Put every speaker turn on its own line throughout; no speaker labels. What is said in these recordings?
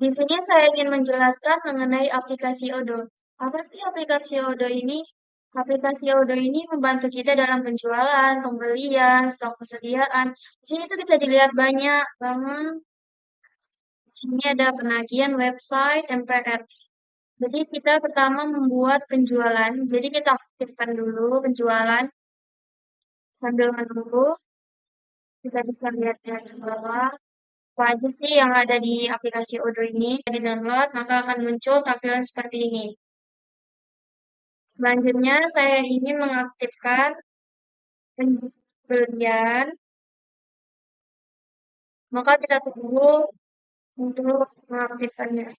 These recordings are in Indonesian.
Di sini saya ingin menjelaskan mengenai aplikasi Odo. Apa sih aplikasi Odo ini? Aplikasi Odo ini membantu kita dalam penjualan, pembelian, stok persediaan. Di sini tuh bisa dilihat banyak banget. Di sini ada penagihan website MPR. Jadi kita pertama membuat penjualan. Jadi kita aktifkan dulu penjualan sambil menunggu. Kita bisa lihat di bawah. Apa aja sih yang ada di aplikasi Odoo ini? Di download, maka akan muncul tampilan seperti ini. Selanjutnya, saya ingin mengaktifkan pembelian, maka kita tunggu untuk mengaktifkannya.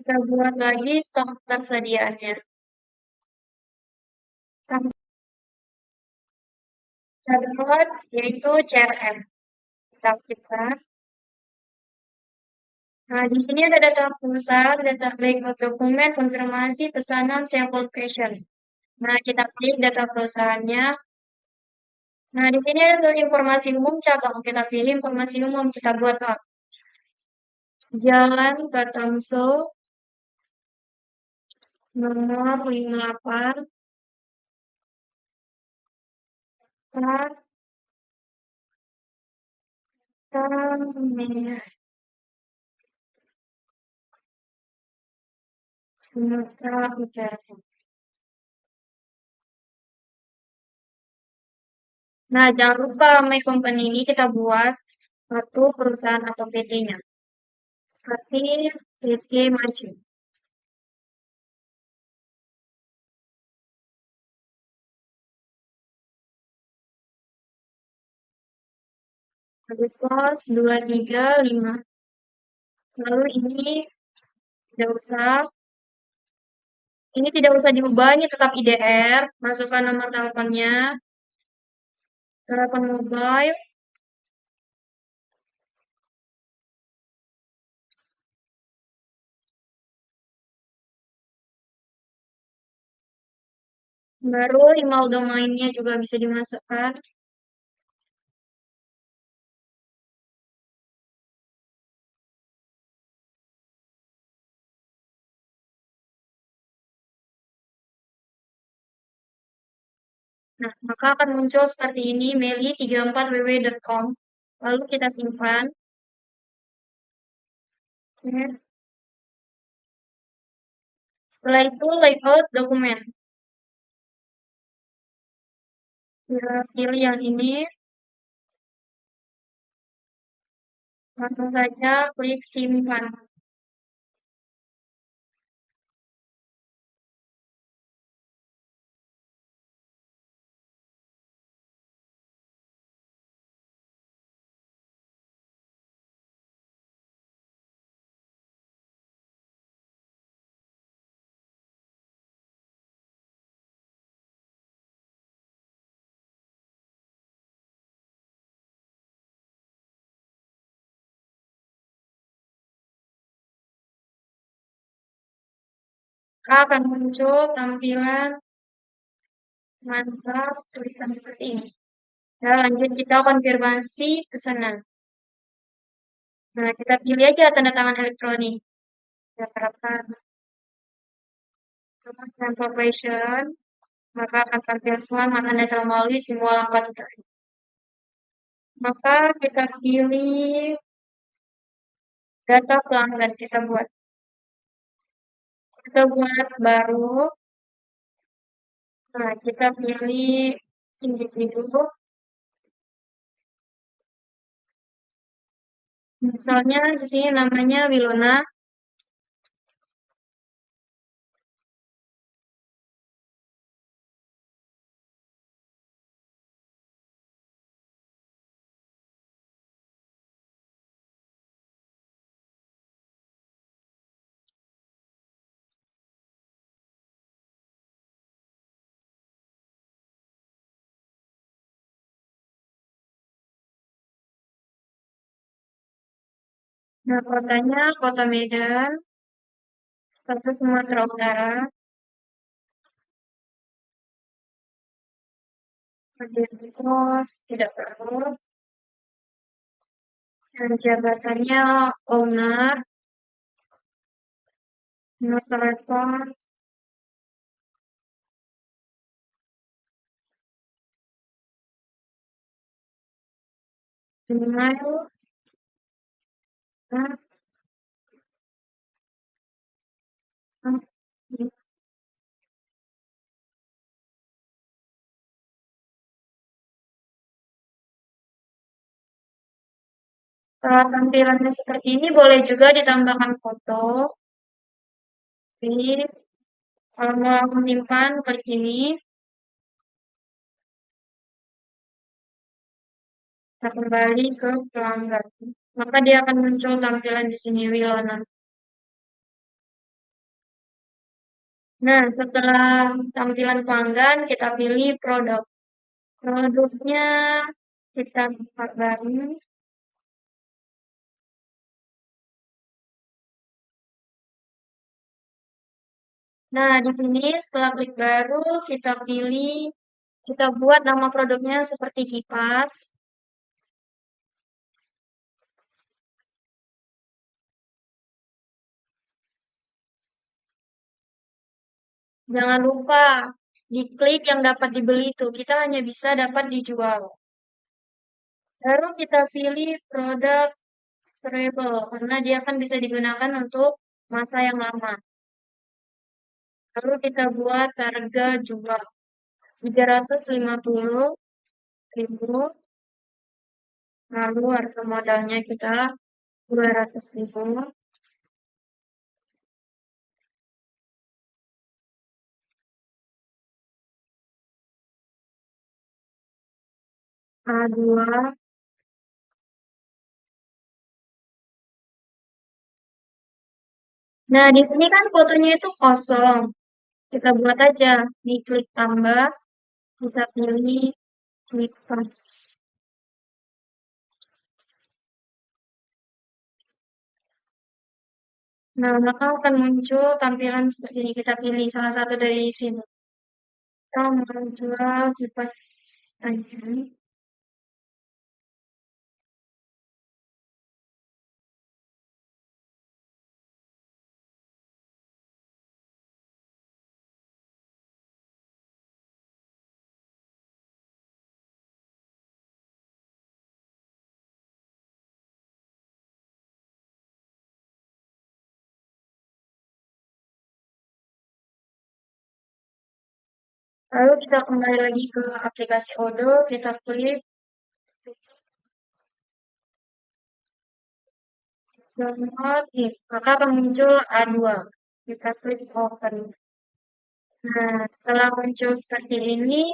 Kita buat lagi stok tersediaannya. Sampai kita download, yaitu CRM. Kita aktifkan. Nah, di sini ada data perusahaan, data backup dokumen, konfirmasi, pesanan, sampel question. Nah, kita klik data perusahaannya. Nah, di sini ada tuh informasi umum cabang. Kita pilih informasi umum, kita buat Jalan Katamso nomor 58 Kartamener, Sumatera Utara. Nah, jangan lupa My Company ini kita buat satu perusahaan atau PT-nya. Seperti PT Maju. Lalu pos 235. Lalu tidak usah, ini tidak usah diubah, ini tetap IDR. Masukkan nomor teleponnya, telepon mobile, baru email domainnya juga bisa dimasukkan. Nah, maka akan muncul seperti ini, meli34ww.com. Lalu kita simpan. Ya. Setelah itu, layout dokumen. Kita pilih yang ini. Langsung saja klik simpan. Maka akan muncul tampilan mantap tulisan seperti ini. Nah, lanjut kita konfirmasi pesanan. Nah, kita pilih aja tanda tangan elektronik. Kita terapkan confirmation, maka akan tampil selamat Anda telah melalui semua langkah tutorial. Maka kita pilih data pelanggan kita buat baru. Nah, kita pilih individu. Misalnya di sini namanya Wilona. Nah, kotanya Kota Medan, status Sumatera Utara, terus tidak perlu. Dan jabatannya owner, nomor telepon, email, nah, nah, setelah tampilannya seperti ini, boleh juga ditambahkan foto. Jadi, kalau mau langsung simpan, klik ini. Kita kembali ke pelanggan. Maka dia akan muncul tampilan di sini, Wilona. Nah, setelah tampilan pelanggan, kita pilih produk. Produknya kita buka baru. Nah, di sini setelah klik baru, kita pilih, kita buat nama produknya seperti kipas. Jangan lupa diklik yang dapat dibeli itu. Kita hanya bisa dapat dijual. Baru kita pilih produk stable karena dia akan bisa digunakan untuk masa yang lama. Lalu kita buat harga jual 350.000. Lalu harga modalnya kita 200.000. A2. Nah, di sini kan fotonya itu kosong. Kita buat aja. Di klik tambah, kita pilih klik pas. Nah, maka akan muncul tampilan seperti ini. Kita pilih salah satu dari sini. Kita mau jual kipas angin. Lalu kita kembali lagi ke aplikasi Odoo. Kita klik download. Maka akan muncul A2. Kita klik open. Nah, setelah muncul seperti ini,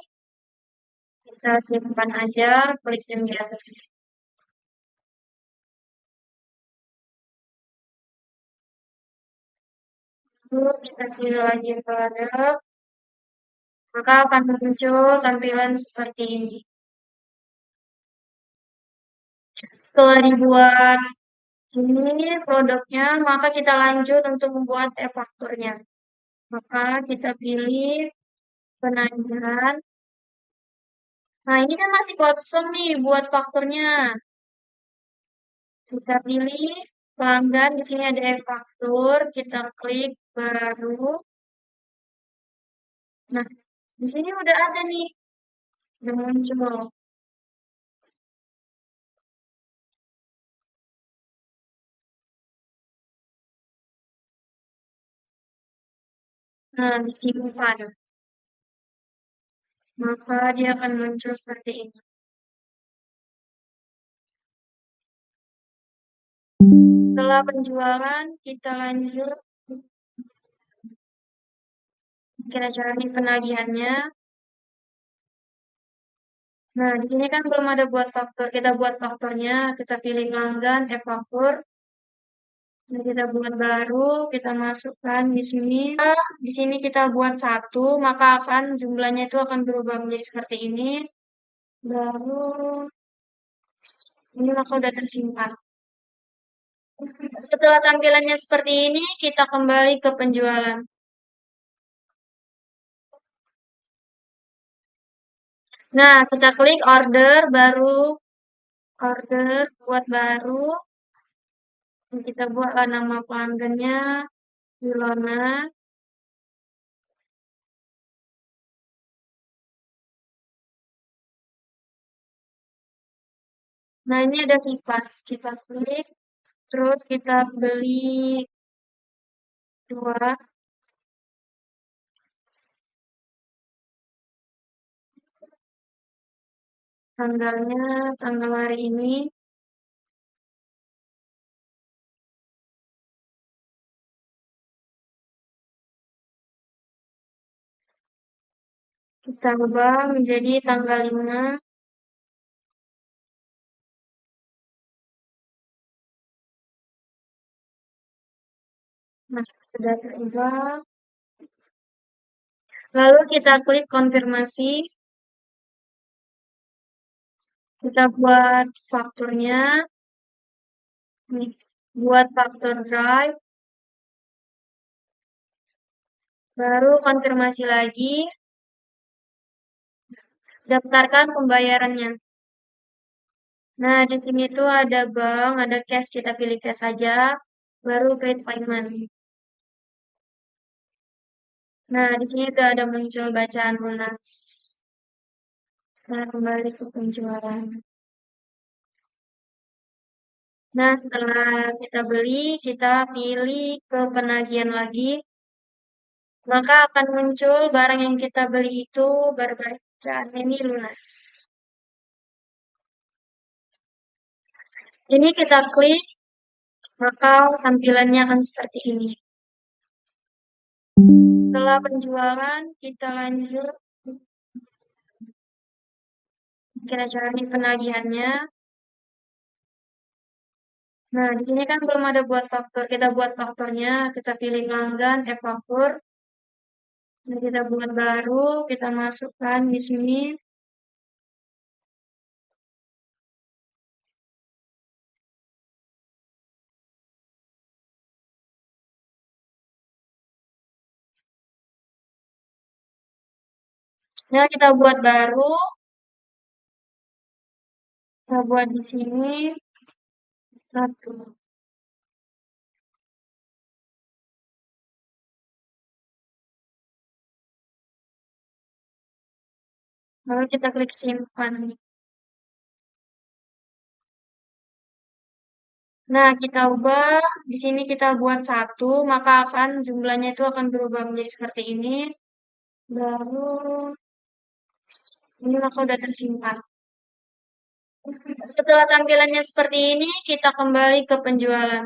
kita simpan aja, klik yang di atas. Lalu kita pilih lagi produk, maka akan muncul tampilan seperti ini. Setelah dibuat ini produknya, maka kita lanjut untuk membuat e-fakturnya. Maka kita pilih penagihan. Nah, ini kan masih kosong nih buat fakturnya. Kita pilih pelanggan, di sini ada e-faktur, kita klik baru. Nah, di sini udah ada nih, udah muncul. Nah, disimpan. Maka dia akan muncul seperti ini. Setelah penjualan, kita lanjut. Kita jalani penagihannya. Nah, di sini kan belum ada buat faktur. Kita buat fakturnya, kita pilih pelanggan, e-faktur. Nah, kita buat baru, kita masukkan di sini. Di sini kita buat satu, maka akan jumlahnya itu akan berubah menjadi seperti ini. Baru ini maka udah tersimpan. Setelah tampilannya seperti ini, kita kembali ke penjualan. Nah, kita klik order baru. order buat baru, kita buatlah nama pelanggannya Ilona. Nah, ini ada kipas, kita klik, terus kita beli dua, tanggalnya tanggal hari ini. Kita ubah menjadi tanggal 5. Nah, sudah terubah. Lalu kita klik konfirmasi. Kita buat fakturnya. Nih, buat faktur drive. Baru konfirmasi lagi. Daftarkan pembayarannya. Nah, di sini tuh ada bank, ada cash, kita pilih cash saja. Baru create payment. Nah, di sini udah ada muncul bacaan lunas. Nah, kembali ke penjualan. Nah, setelah kita beli, kita pilih ke penagihan lagi. Maka akan muncul barang yang kita beli itu berbacaan ini lunas. Ini kita klik, maka tampilannya akan seperti ini. Setelah penjualan, kita lanjut. Kita jalani penagihannya. Nah, di sini kan belum ada buat faktur. Kita buat fakturnya, kita pilih pelanggan, e-faktur. Nah, kita buat baru, kita masukkan di sini. Nah, kita buat baru. Kita buat di sini satu. Lalu kita klik simpan. Nah, kita ubah. Di sini kita buat satu, maka akan jumlahnya itu akan berubah menjadi seperti ini. Baru ini maka udah tersimpan. Setelah tampilannya seperti ini, kita kembali ke penjualan.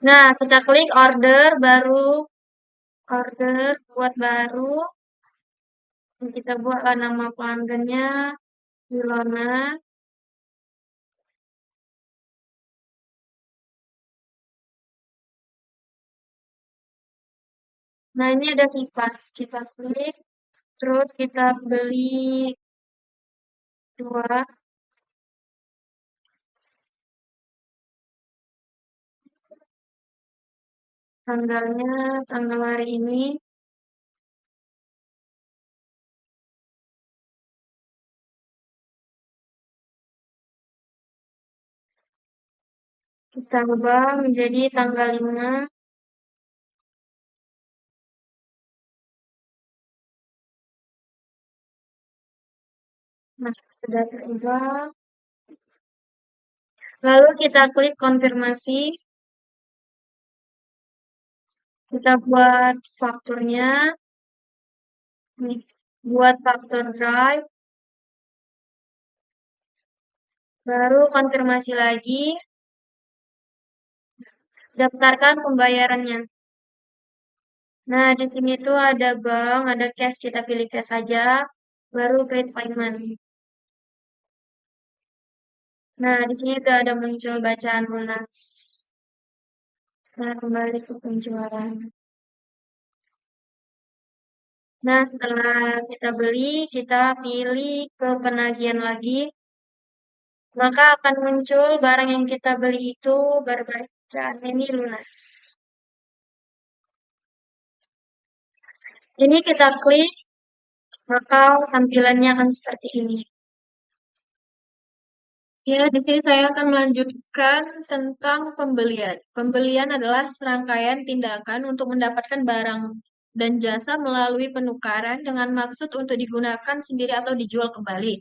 Nah, kita klik order baru, order buat baru. Kita buatlah nama pelanggannya Ilona. Nah, ini ada kipas. Kita klik, terus kita beli dua, tanggalnya tanggal hari ini. Kita ubah menjadi tanggal 5. Nah, sudah terubah. Lalu kita klik konfirmasi. Kita buat fakturnya. Nih, buat faktur drive. Baru konfirmasi lagi. Daftarkan pembayarannya. Nah, di sini tuh ada bank, ada cash, kita pilih cash saja. Baru create payment. Nah, di sini udah ada muncul bacaan lunas. Nah, kembali ke penjualan. Nah, setelah kita beli, kita pilih ke penagihan lagi. Maka akan muncul barang yang kita beli itu berbacaan ini lunas. Ini kita klik, maka tampilannya akan seperti ini.
Ya, di sini saya akan melanjutkan tentang pembelian. Pembelian adalah serangkaian tindakan untuk mendapatkan barang dan jasa melalui penukaran dengan maksud untuk digunakan sendiri atau dijual kembali.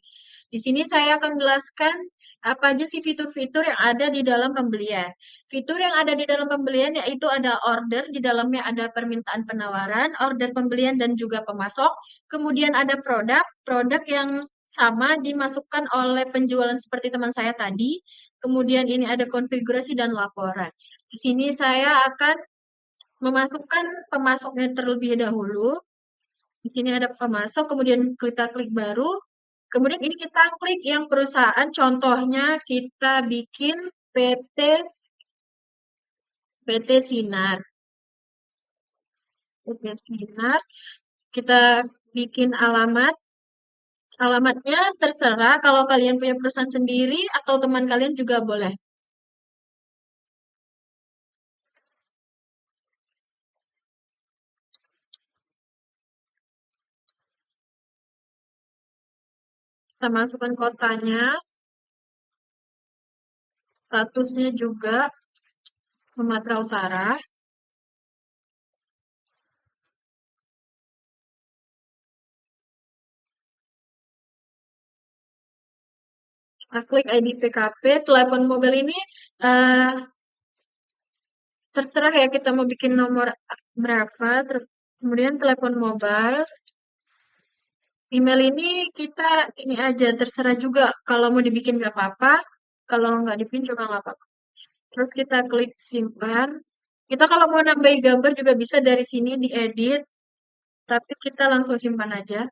Di sini saya akan menjelaskan apa aja sih fitur-fitur yang ada di dalam pembelian. Fitur yang ada di dalam pembelian yaitu ada order, di dalamnya ada permintaan penawaran, order pembelian dan juga pemasok. Kemudian ada produk, produk yang sama dimasukkan oleh penjualan seperti teman saya tadi. Kemudian ini ada konfigurasi dan laporan. Di sini saya akan memasukkan pemasoknya terlebih dahulu. Di sini ada pemasok, kemudian kita klik baru. Kemudian ini kita klik yang perusahaan, contohnya kita bikin PT PT Sinar. PT Sinar, kita bikin alamat. Alamatnya terserah kalau kalian punya perusahaan sendiri atau teman kalian juga boleh. Kita masukkan kotanya, statusnya juga Sumatera Utara. Kita klik ID PKP, telepon mobil ini eh, terserah ya kita mau bikin nomor berapa. Kemudian telepon mobile, email ini kita ini aja terserah juga. Kalau mau dibikin nggak apa-apa, kalau nggak dibikin juga nggak apa-apa. Terus kita klik simpan. Kita kalau mau nambahin gambar juga bisa dari sini diedit, tapi kita langsung simpan aja.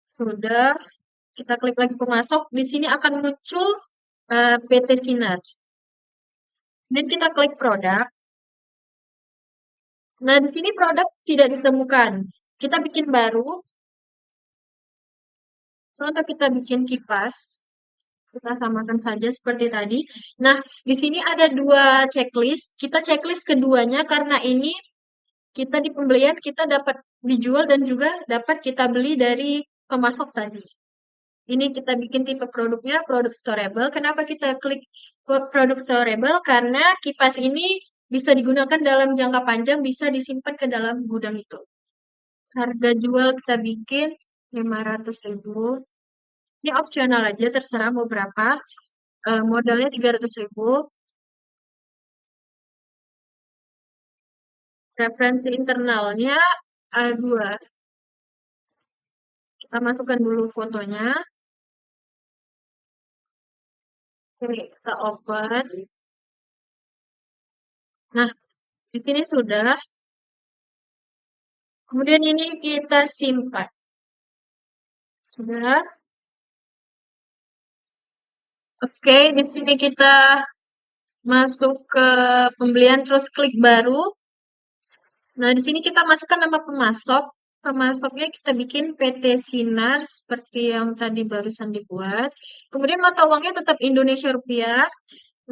Sudah, kita klik lagi pemasok. Di sini akan muncul PT Sinar. Dan kita klik produk. Nah, di sini produk tidak ditemukan. Kita bikin baru. Contoh kita bikin kipas. Kita samakan saja seperti tadi. Nah, di sini ada dua checklist. Kita checklist keduanya karena ini kita di pembelian kita dapat dijual dan juga dapat kita beli dari pemasok tadi. Ini kita bikin tipe produknya produk storable. Kenapa kita klik produk storable? Karena kipas ini bisa digunakan dalam jangka panjang, bisa disimpan ke dalam gudang itu. Harga jual kita bikin 500.000. Ini opsional aja, terserah mau berapa. Modalnya 300.000. Referensi internalnya A2. Kita masukkan dulu fotonya. Oke, kita open. Nah, di sini sudah. Kemudian ini kita simpan. Sudah. Oke, di sini kita masuk ke pembelian terus klik baru. Nah, di sini kita masukkan nama pemasok. Pemasoknya kita bikin PT Sinar seperti yang tadi barusan dibuat. Kemudian mata uangnya tetap Indonesia rupiah.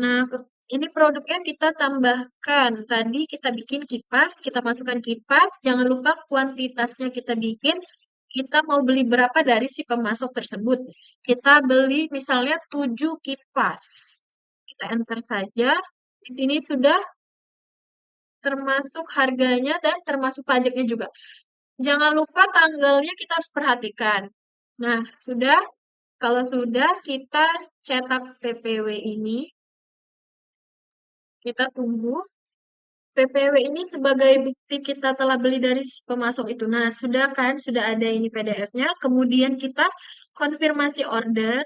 Nah, ini produknya kita tambahkan. Tadi kita bikin kipas, kita masukkan kipas. Jangan lupa kuantitasnya kita bikin. Kita mau beli berapa dari si pemasok tersebut. Kita beli misalnya 7 kipas. Kita enter saja. Di sini sudah termasuk harganya dan termasuk pajaknya juga. Jangan lupa tanggalnya kita harus perhatikan. Nah, sudah. Kalau sudah, kita cetak PPW ini. Kita tunggu. PPW ini sebagai bukti kita telah beli dari si pemasok itu. Nah, sudah kan? Sudah ada ini PDF-nya. Kemudian kita konfirmasi order.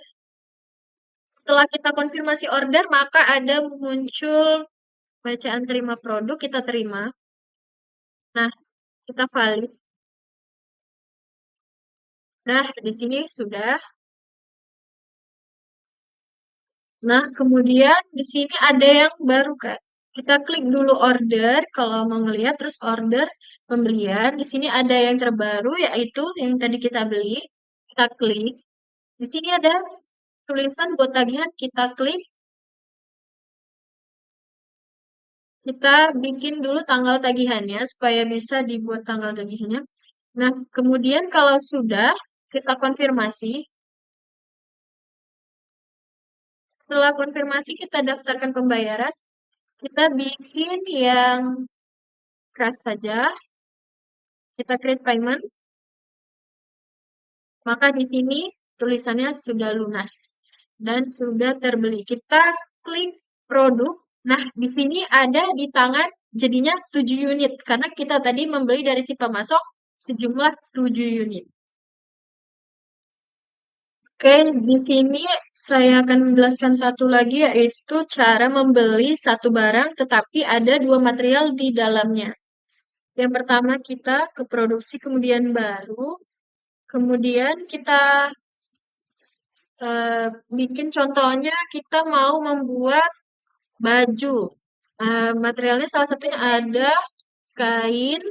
Setelah kita konfirmasi order, maka ada muncul bacaan terima produk, kita terima. Nah, kita valid. Nah, di sini sudah. Nah, kemudian di sini ada yang baru, Kak. Kita klik dulu order, kalau mau ngelihat, terus order pembelian. Di sini ada yang terbaru, yaitu yang tadi kita beli. Kita klik. Di sini ada tulisan buat tagihan, kita klik. Kita bikin dulu tanggal tagihannya, supaya bisa dibuat tanggal tagihannya. Nah, kemudian kalau sudah kita konfirmasi, setelah konfirmasi kita daftarkan pembayaran, kita bikin yang keras saja, kita create payment, maka di sini tulisannya sudah lunas dan sudah terbeli. Kita klik produk. Nah, di sini ada di tangan jadinya 7 unit karena kita tadi membeli dari si pemasok sejumlah 7 unit. Oke, di sini saya akan menjelaskan satu lagi yaitu cara membeli satu barang tetapi ada dua material di dalamnya. Yang pertama kita ke produksi kemudian baru, kemudian kita bikin contohnya kita mau membuat baju. Materialnya salah satunya ada kain,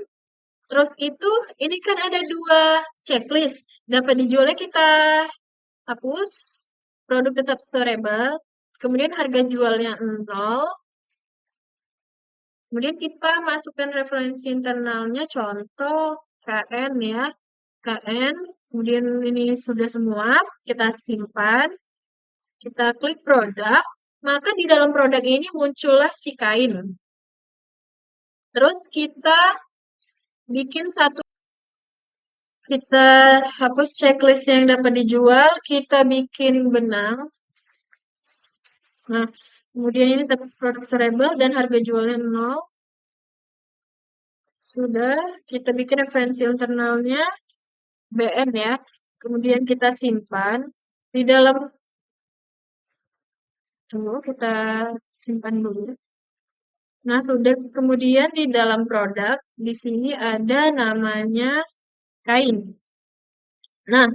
terus itu ini kan ada dua checklist. Dapat dijualnya kita hapus, produk tetap storable, kemudian harga jualnya 0, kemudian kita masukkan referensi internalnya, contoh KN ya, KN, kemudian ini sudah semua, kita simpan, kita klik produk, maka di dalam produk ini muncullah si kain. Terus kita bikin satu, kita hapus checklist yang dapat dijual, kita bikin benang. Nah, kemudian ini tetap produk storable dan harga jualnya 0. Sudah, kita bikin referensi internalnya, BN ya. Kemudian kita simpan. Di dalam, tunggu, kita simpan dulu. Nah, sudah kemudian di dalam produk, di sini ada namanya kain. Nah,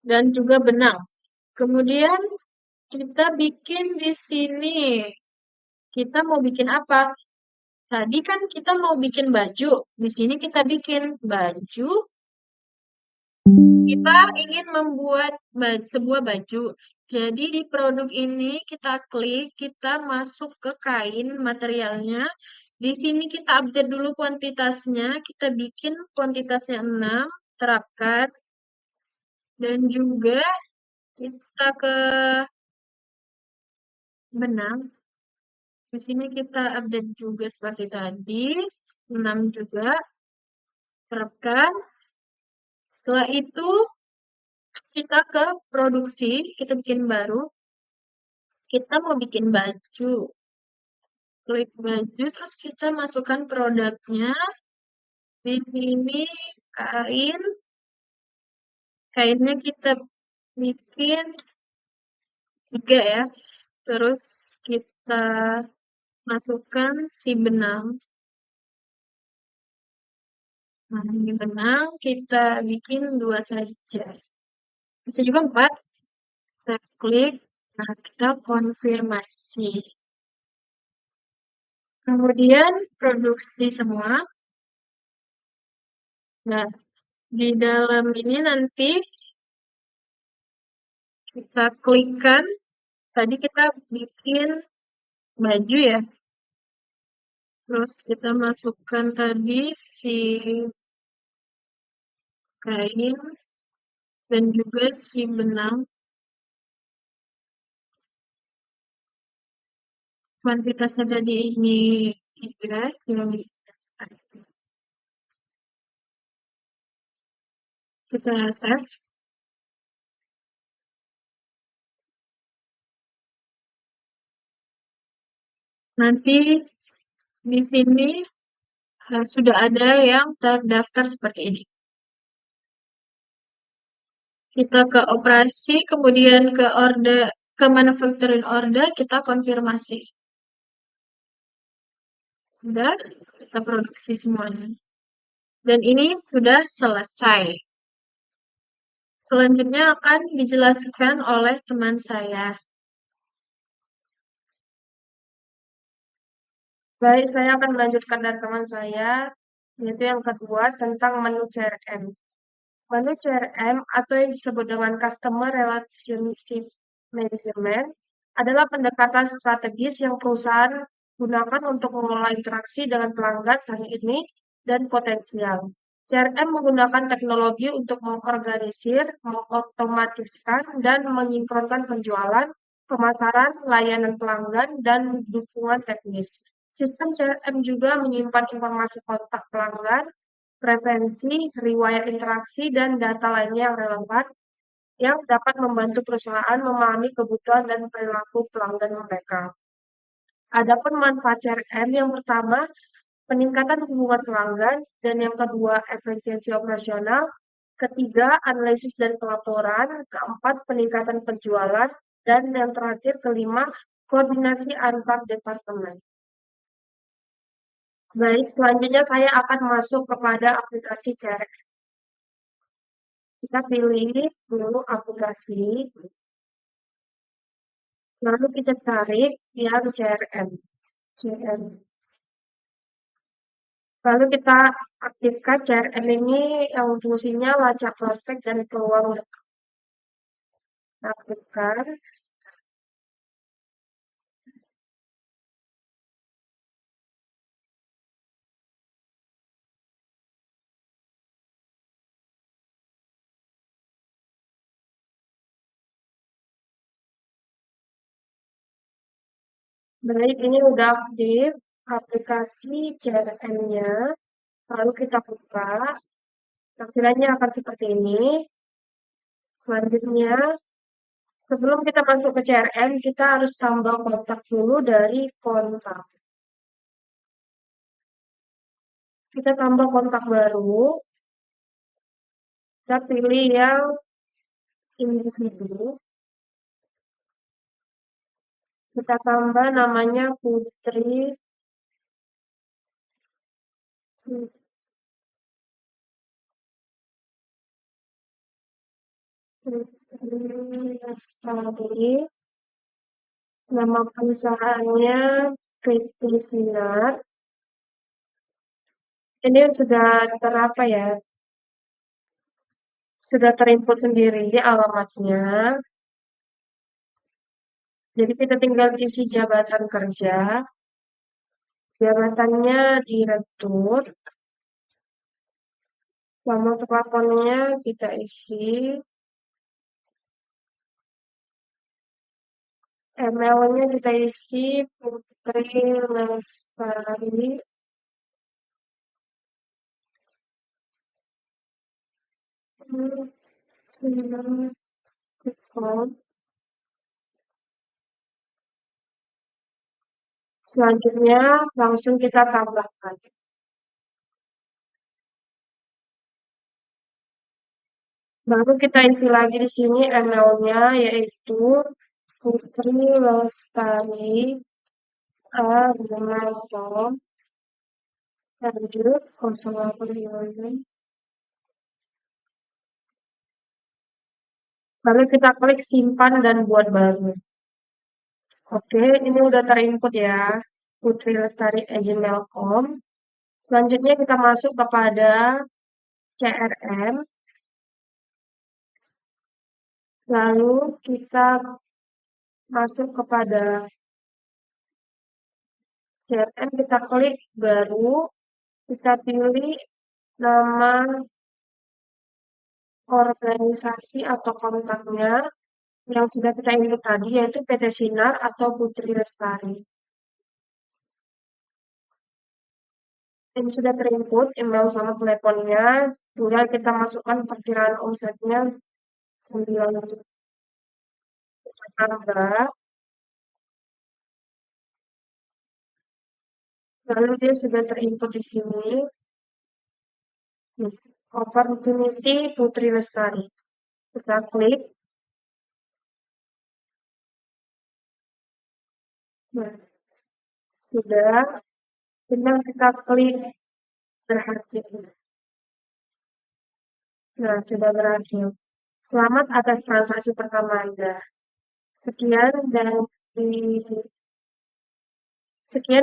dan juga benang. Kemudian kita bikin di sini. Kita mau bikin apa? Tadi kan kita mau bikin baju. Di sini kita bikin baju. Kita ingin membuat sebuah baju. Jadi di produk ini kita klik, kita masuk ke kain materialnya. Di sini kita update dulu kuantitasnya. Kita bikin kuantitasnya 6, terapkan. Dan juga kita ke benang. Di sini kita update juga seperti tadi. 6 juga. Terapkan. Setelah itu kita ke produksi, kita bikin baru. Kita mau bikin baju. Klik baju, terus kita masukkan produknya. Di sini kain. Kainnya kita bikin 3 ya. Terus kita masukkan si benang. Nah, ini benang kita bikin 2 saja. Bisa juga 4. Kita klik. Nah, kita konfirmasi. Kemudian produksi semua. Nah, di dalam ini nanti kita klikkan. Tadi kita bikin baju ya. Terus kita masukkan tadi si kain dan juga si benang. Kuantitasnya tadi ini 3 yang kita save. Nanti di sini sudah ada yang terdaftar seperti ini. Kita ke operasi, kemudian ke order, ke manufacturing order, kita konfirmasi. Sudah, kita produksi semuanya. Dan ini sudah selesai. Selanjutnya akan dijelaskan oleh teman saya. Baik, saya akan melanjutkan dari teman saya, yaitu yang kedua tentang menu CRM. Menu CRM atau yang disebut dengan Customer Relationship Management adalah pendekatan strategis yang perusahaan gunakan untuk mengelola interaksi dengan pelanggan saat ini dan potensial.
CRM menggunakan teknologi untuk mengorganisir, mengotomatiskan, dan menyinkronkan penjualan, pemasaran, layanan pelanggan, dan dukungan teknis. Sistem CRM juga menyimpan informasi kontak pelanggan, preferensi, riwayat interaksi, dan data lainnya yang relevan yang dapat membantu perusahaan memahami kebutuhan dan perilaku pelanggan mereka. Adapun manfaat CRM yang pertama, peningkatan hubungan pelanggan, dan yang kedua, efisiensi operasional, ketiga, analisis dan pelaporan, keempat, peningkatan penjualan, dan yang terakhir, kelima, koordinasi antar departemen. Baik, selanjutnya saya akan masuk kepada aplikasi CRM. Kita pilih dulu aplikasi, lalu kita cari yang CRM. CRM. Lalu kita aktifkan CRM ini yang fungsinya lacak prospek dan peluang dekat. Aktifkan. Baik, ini udah aktif aplikasi CRM-nya. Lalu kita buka. Tampilannya akan seperti ini. Selanjutnya, sebelum kita masuk ke CRM, kita harus tambah kontak dulu dari kontak. Kita tambah kontak baru. Kita pilih yang individu. Kita tambah namanya Putri. Putri Lestari. Nama perusahaannya PT Sinar. Ini sudah terapa ya? Sudah terinput sendiri alamatnya. Jadi kita tinggal isi jabatan kerja. Jabatannya direktur. Nomor teleponnya kita isi. Emailnya kita isi Putri Lestari. Selanjutnya langsung kita tambahkan. Baru kita isi lagi di sini emailnya yaitu Putri Lestari @gmail.com. Lanjut 0856. Lalu kita klik simpan dan buat baru. Oke, ini udah terinput ya. Putri Lestari @gmail.com. Selanjutnya kita masuk kepada CRM. Lalu kita masuk kepada CRM, kita klik baru, kita pilih nama organisasi atau kontaknya yang sudah kita input tadi, yaitu PT Sinar atau Putri Lestari. Ini sudah terinput email sama teleponnya, tinggal kita masukkan perkiraan omsetnya 9 juta. Kita tambah. Lalu dia sudah terinput di sini. Opportunity Putri Lestari. Kita klik. Nah, sudah. Tinggal kita klik berhasil. Nah, sudah berhasil. Selamat atas transaksi pertama Anda. Sekian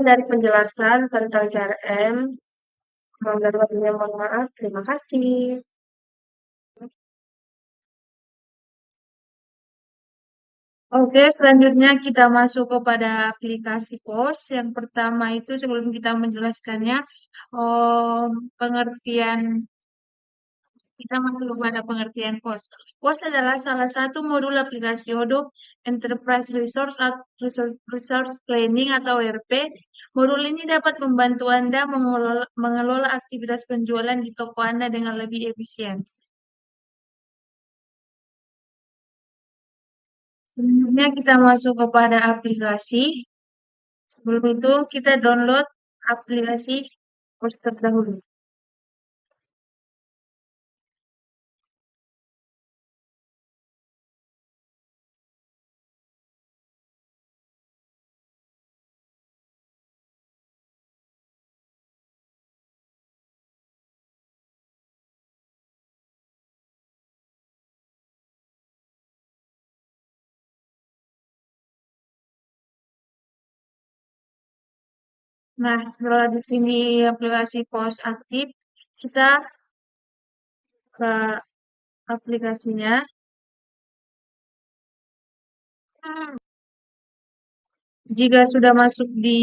dari penjelasan tentang CRM. Kurang dan lebihnya mohon maaf. Terima kasih.
Oke, selanjutnya kita masuk kepada aplikasi POS. Yang pertama itu sebelum kita menjelaskannya, pengertian Kita masuk kepada pengertian POS. POS adalah salah satu modul aplikasi Odoo Enterprise Resource Planning atau ERP. Modul ini dapat membantu Anda mengelola aktivitas penjualan di toko Anda dengan lebih efisien. Selanjutnya kita masuk kepada aplikasi. Sebelum itu kita download aplikasi POS terdahulu. Nah, setelah di sini aplikasi POS aktif, kita ke aplikasinya. Jika sudah masuk di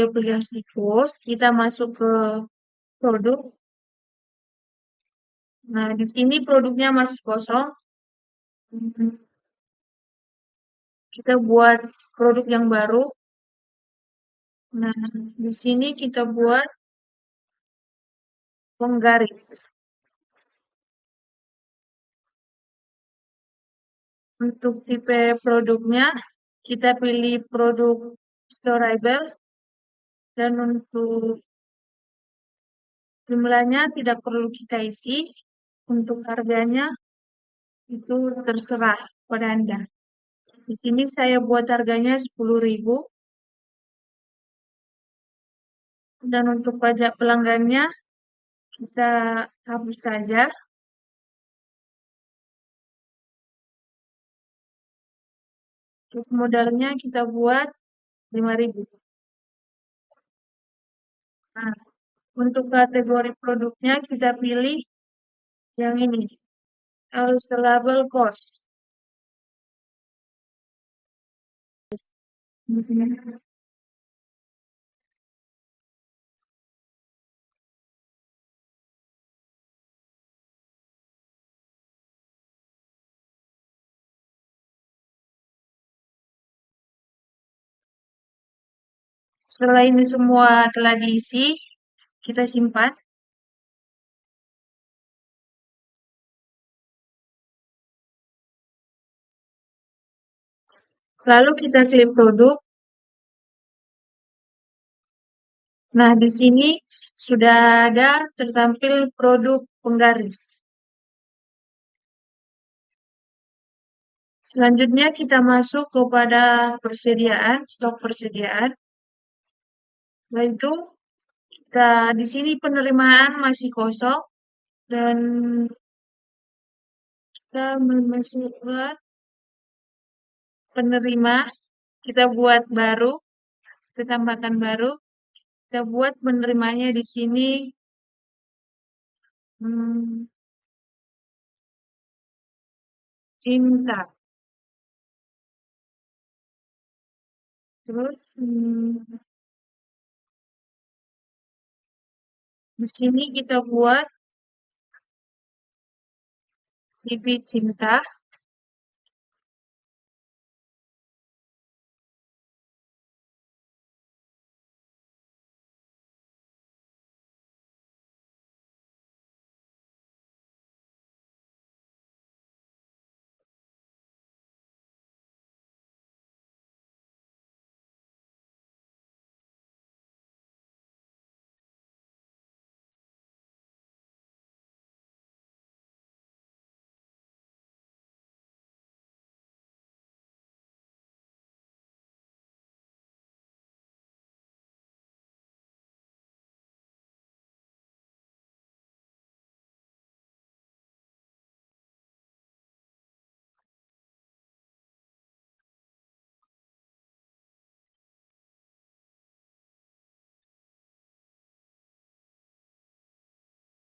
aplikasi POS, kita masuk ke produk. Nah, di sini produknya masih kosong. Kita buat produk yang baru. Nah, di sini kita buat penggaris. Untuk tipe produknya, kita pilih produk storable. Dan untuk jumlahnya tidak perlu kita isi. Untuk harganya itu terserah pada Anda. Di sini saya buat harganya 10.000. Dan untuk pajak pelanggannya kita hapus saja. Untuk modalnya kita buat 5.000. Nah, untuk kategori produknya kita pilih yang ini, Allowable Cost. Di sini. Setelah ini semua telah diisi, kita simpan. Lalu kita klik produk. Nah, di sini sudah ada tertampil produk penggaris. Selanjutnya kita masuk kepada persediaan, stok persediaan. Setelah itu kita di sini penerimaan masih kosong dan kita memasukkan penerima, kita buat baru, kita tambahkan baru, kita buat penerimanya di sini cinta. Terus di sini kita buat CV cinta.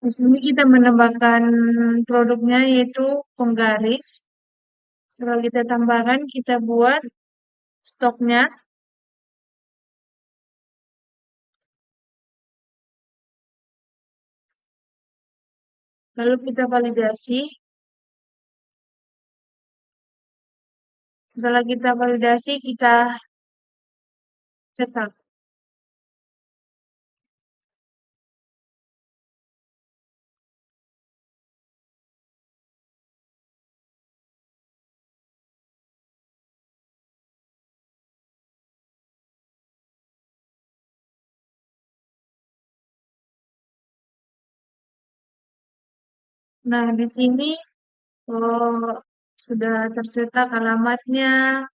Di sini kita menambahkan produknya yaitu penggaris. Setelah kita tambahkan, kita buat stoknya.
Lalu kita validasi. Setelah kita validasi, kita cetak. Nah, di sini oh, sudah tercetak alamatnya,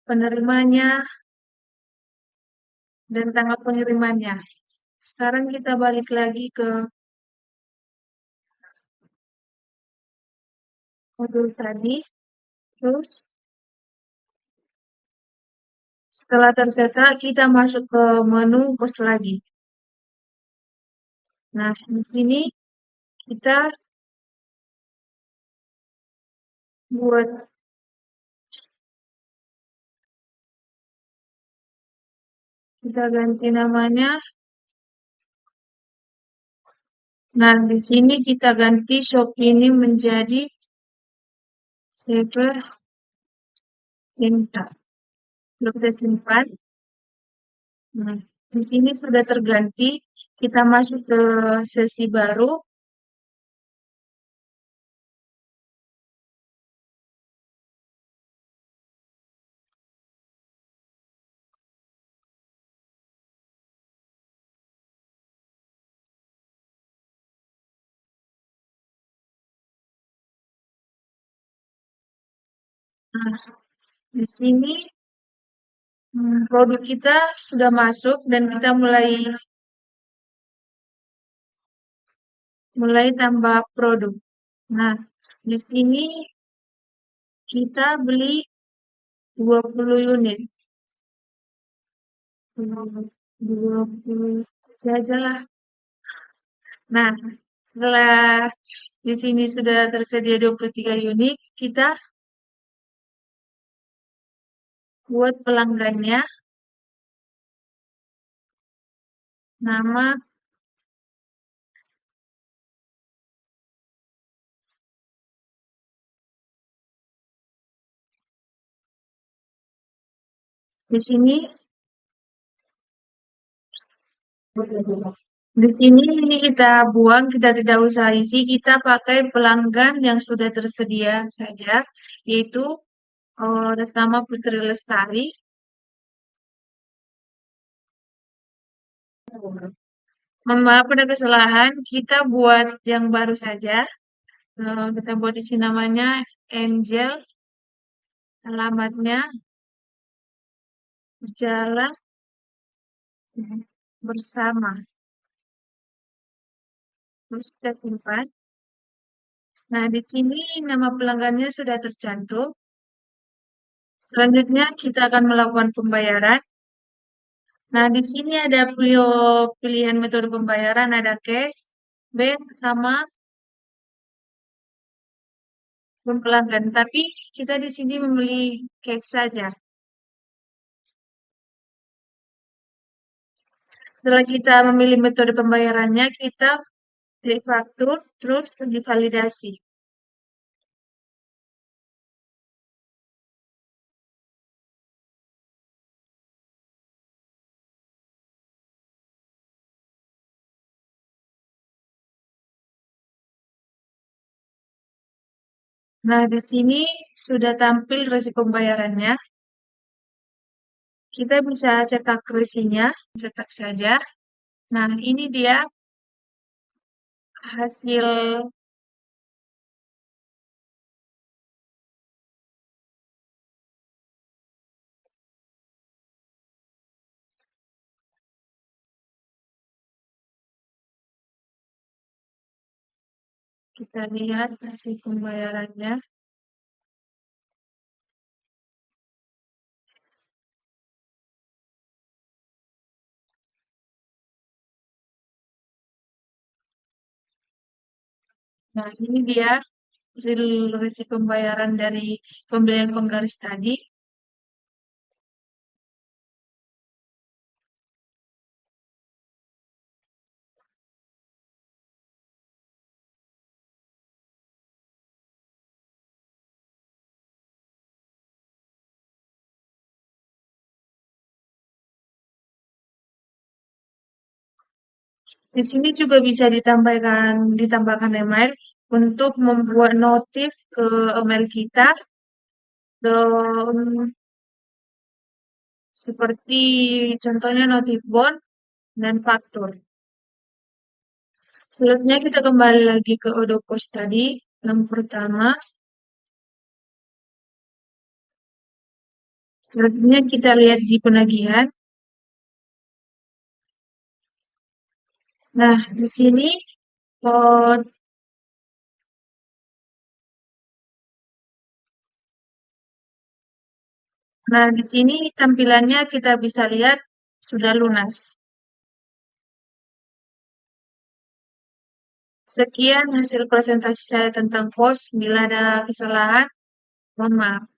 penerimanya, dan tanggal pengirimannya. Sekarang kita balik lagi ke modul tadi. Terus, setelah tercetak, kita masuk ke menu pos lagi. Nah, di sini kita buat kita ganti namanya. Nah, di sini kita ganti shop ini menjadi Saver Cinta. Lalu kita simpan. Nah, di sini sudah terganti. Kita masuk ke sesi baru. Nah, di sini produk kita sudah masuk dan kita mulai tambah produk. Nah, di sini kita beli 20 unit. 20 aja lah. Nah, setelah di sini sudah tersedia 23 unit, kita buat pelanggannya, nama, di sini ini kita buang, kita tidak usah isi, kita pakai pelanggan yang sudah tersedia saja, yaitu atas nama Putri Lestari. Mohon maaf ada kesalahan, kita buat yang baru saja. Kita buat isi namanya Angel, alamatnya Jalan Bersama. Terus kita simpan. Nah, di sini nama pelanggannya sudah tercantum. Selanjutnya kita akan melakukan pembayaran. Nah, di sini ada pilihan metode pembayaran, ada cash, bank, sama pelanggan. Tapi kita di sini memilih cash saja. Setelah kita memilih metode pembayarannya, kita klik faktur, terus divalidasi. Nah, di sini sudah tampil resi pembayarannya. Kita bisa cetak resinya, cetak saja. Nah, ini dia hasil kita lihat hasil pembayarannya. Nah, ini dia hasil resi pembayaran dari pembelian penggaris tadi. Di sini juga bisa ditambahkan email untuk membuat notif ke email kita dan seperti contohnya notif bond dan faktur. Selanjutnya kita kembali lagi ke Odopos tadi. Yang pertama, selanjutnya kita lihat di penagihan. Nah, di sini eh, nah di sini tampilannya kita bisa lihat sudah lunas. Sekian hasil presentasi saya tentang POS. Bila ada kesalahan, mohon maaf.